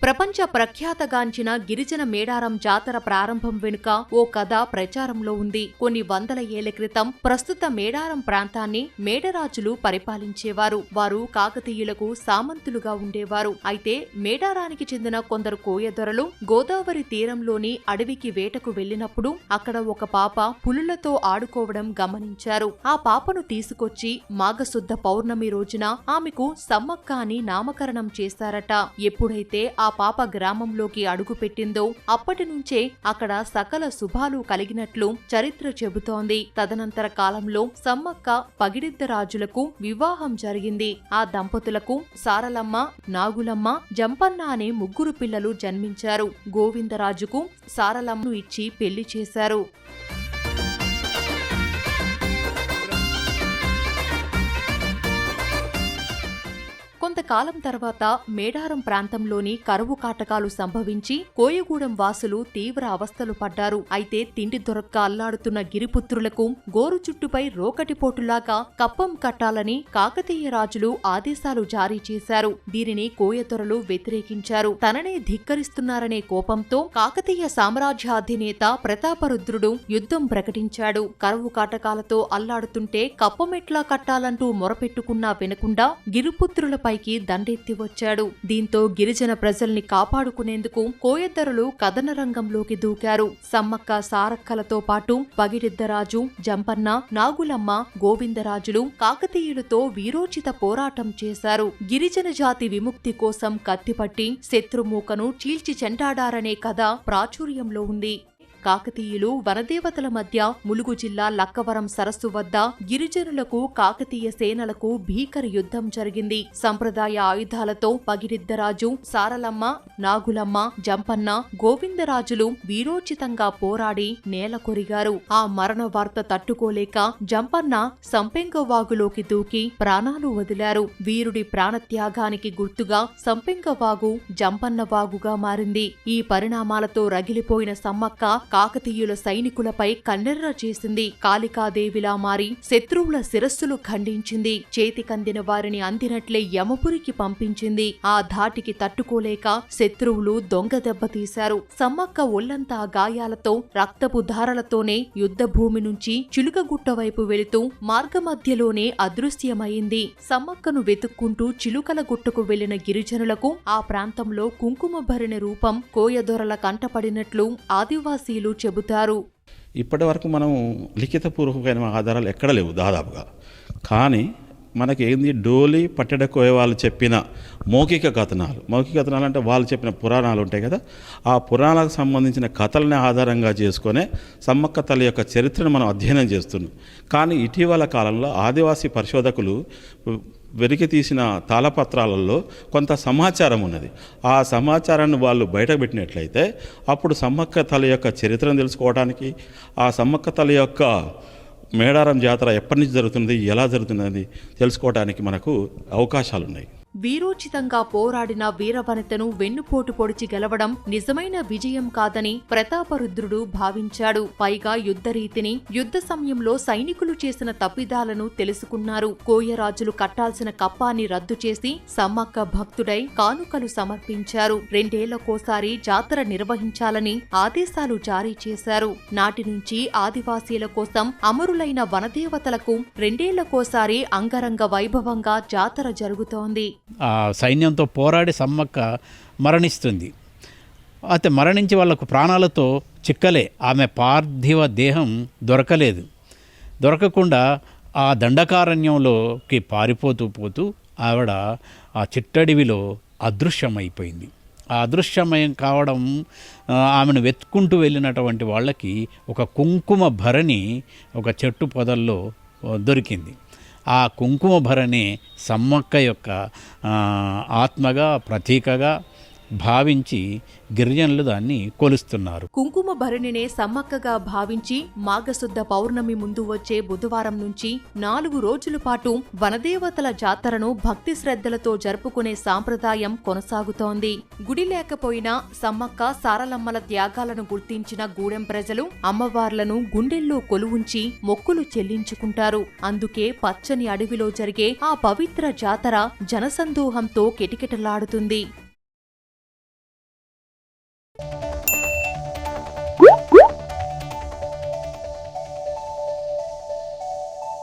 ప్రపంచ ప్రఖ్యాతగాంచిన గిరిజన మేడారం జాతర ప్రారంభం వెనుక ఓ కథ ప్రచారంలో ఉంది. కొన్ని వందల ఏళ్ల క్రితం ప్రస్తుత మేడారం ప్రాంతాన్ని మేడరాజులు పరిపాలించేవారు. వారు కాకతీయులకు సామంతులుగా ఉండేవారు. అయితే మేడారానికి చెందిన కొందరు కోయదొరలు గోదావరి తీరంలోని అడవికి వేటకు వెళ్లినప్పుడు అక్కడ ఒక పాప పులులతో ఆడుకోవడం గమనించారు. ఆ పాపను తీసుకొచ్చి మాఘశుద్ధ పౌర్ణమి రోజున ఆమెకు సమ్మక్క అని నామకరణం చేశారట. ఎప్పుడైతే ఆ పాప గ్రామంలోకి అడుగుపెట్టిందో అప్పటి నుంచే అక్కడ సకల శుభాలు కలిగినట్లు చరిత్ర చెబుతోంది. తదనంతర కాలంలో సమ్మక్క పగిడిద్దరాజులకు వివాహం జరిగింది. ఆ దంపతులకు సారలమ్మ, నాగులమ్మ, జంపన్న అనే ముగ్గురు పిల్లలు జన్మించారు. గోవిందరాజుకు సారలమ్మను ఇచ్చి పెళ్లి చేశారు. కొంతకాలం తర్వాత మేడారం ప్రాంతంలోని కరువు కాటకాలు సంభవించి కోయగూడెం వాసులు తీవ్ర అవస్థలు పడ్డారు. అయితే తిండి దొరక్క అల్లాడుతున్న గిరిపుత్రులకు గోరు చుట్టుపై రోకటిపోటులాగా కప్పం కట్టాలని కాకతీయ రాజులు ఆదేశాలు జారీ చేశారు. దీనిని కోయదొరలు వ్యతిరేకించారు. తననే ధిక్కరిస్తున్నారనే కోపంతో కాకతీయ సామ్రాజ్యాధినేత ప్రతాపరుద్రుడు యుద్ధం ప్రకటించాడు. కరువు కాటకాలతో అల్లాడుతుంటే కప్పమెట్లా కట్టాలంటూ మొరపెట్టుకున్నా వినకుండా గిరిపుత్రులపై దండెత్తి వచ్చాడు. దీంతో గిరిజన ప్రజల్ని కాపాడుకునేందుకు కోయదొరలు కథన రంగంలోకి దూకారు. సమ్మక్క సారక్కలతో పాటు పగిడిద్దరాజు, జంపన్న, నాగులమ్మ, గోవిందరాజులు కాకతీయులతో వీరోచిత పోరాటం చేశారు. గిరిజన జాతి విముక్తి కోసం కత్తిపట్టి శత్రుమూకను చీల్చి చెంటాడారనే కథ ప్రాచుర్యంలో ఉంది. కాకతీయులు వనదేవతల మధ్య ములుగు జిల్లా లక్కవరం సరస్సు వద్ద గిరిజనులకు కాకతీయ సేనలకు భీకర యుద్ధం జరిగింది. సంప్రదాయ ఆయుధాలతో పగిడిద్దరాజు, సారలమ్మ, నాగులమ్మ, జంపన్న, గోవిందరాజులు వీరోచితంగా పోరాడి నేల కొరిగారు. ఆ మరణ వార్త తట్టుకోలేక జంపన్న సంపెంగవాగులోకి దూకి ప్రాణాలు వదిలారు. వీరుడి ప్రాణత్యాగానికి గుర్తుగా సంపెంగవాగు జంపన్నవాగుగా మారింది. ఈ పరిణామాలతో రగిలిపోయిన సమ్మక్క కాకతీయుల సైనికులపై కన్నెర్ర చేసింది. కాళికాదేవిలా మారి శత్రువుల శిరస్సులు ఖండించింది. చేతికందిన వారిని అందినట్లే యమపురికి పంపించింది. ఆ ధాటికి తట్టుకోలేక శత్రువులు దొంగ దెబ్బతీశారు. సమ్మక్క ఒళ్లంతా గాయాలతో రక్తపు ధారలతోనే యుద్ధభూమి నుంచి చిలుకగుట్ట వైపు వెళుతూ మార్గమధ్యలోనే అదృశ్యమైంది. సమ్మక్కను వెతుక్కుంటూ చిలుకల గుట్టకు వెళ్లిన గిరిజనులకు ఆ ప్రాంతంలో కుంకుమ భరిన రూపం కోయదొరల కంటపడినట్లు ఆదివాసీలు చెబుతారు. ఇప్పటి వరకు మనం లిఖితపూర్వకమైన ఆధారాలు ఎక్కడ లేవు దాదాపుగా. కానీ మనకి ఏంది డోలి పట్టెడ కోయ వాళ్ళు చెప్పిన మౌఖిక కథనాలు అంటే వాళ్ళు చెప్పిన పురాణాలు ఉంటాయి కదా, ఆ పురాణాలకు సంబంధించిన కథలని ఆధారంగా చేసుకునే సమ్మక్క తల్లి యొక్క చరిత్రను మనం అధ్యయనం చేస్తున్నాం. కానీ ఇటీవల కాలంలో ఆదివాసీ పరిశోధకులు వెలికి తీసిన తాళపత్రాలలో కొంత సమాచారం ఉన్నది. ఆ సమాచారాన్ని వాళ్ళు బయటపెట్టినట్లయితే అప్పుడు సమ్మక్క తల్లి యొక్క చరిత్రను తెలుసుకోవడానికి, ఆ సమ్మక్క తల్లి యొక్క మేడారం జాతర ఎప్పటి నుంచి జరుగుతుంది, ఎలా జరుగుతున్నది తెలుసుకోవడానికి మనకు అవకాశాలున్నాయి. వీరోచితంగా పోరాడిన వీరవనితను వెన్నుపోటు పొడిచి గెలవడం నిజమైన విజయం కాదని ప్రతాపరుద్రుడు భావించాడు. పైగా యుద్ధరీతిని, యుద్ధ సమయంలో సైనికులు చేసిన తప్పిదాలను తెలుసుకున్నారు. కోయరాజులు కట్టాల్సిన కప్పాన్ని రద్దు చేసి సమ్మక్క భక్తుడై కానుకలు సమర్పించారు. 2 ఏళ్లకోసారి జాతర నిర్వహించాలని ఆదేశాలు జారీ చేశారు. నాటి నుంచి ఆదివాసీల కోసం అమరులైన వనదేవతలకు 2 ఏళ్లకోసారి అంగరంగ వైభవంగా జాతర జరుగుతోంది. ఆ సైన్యంతో పోరాడి సమ్మక్క మరణిస్తుంది. అయితే మరణించి వాళ్లకు ప్రాణాలతో చిక్కలే. ఆమె పార్థివ దేహం దొరకకుండా ఆ దండకారణ్యంలోకి పారిపోతూ ఆవిడ ఆ చిట్టడివిలో అదృశ్యమైపోయింది. ఆ అదృశ్యమయం కావడం ఆమెను వెతుక్కుంటూ వెళ్ళినటువంటి వాళ్ళకి ఒక కుంకుమ భరణి ఒక చెట్టు పొదల్లో దొరికింది. ఆ కుంకుమ భరణి సమ్మక్క యొక్క ఆత్మగా, ప్రతీకగా భావించి గిరిజనులు దాన్ని కొలుస్తున్నారు. కుంకుమ భరణినే సమ్మక్కగా భావించి మాఘశుద్ధ పౌర్ణమి ముందు వచ్చే బుధవారం నుంచి 4 రోజుల పాటు వనదేవతల జాతరను భక్తి శ్రద్ధలతో జరుపుకునే సాంప్రదాయం కొనసాగుతోంది. గుడి లేకపోయినా సమ్మక్క సారలమ్మల త్యాగాలను గుర్తించిన గూడెం ప్రజలు అమ్మవార్లను గుండెల్లో కొలువుంచి మొక్కులు చెల్లించుకుంటారు. అందుకే పచ్చని అడవిలో జరిగే ఆ పవిత్ర జాతర జనసందోహంతో కిటకిటలాడుతుంది.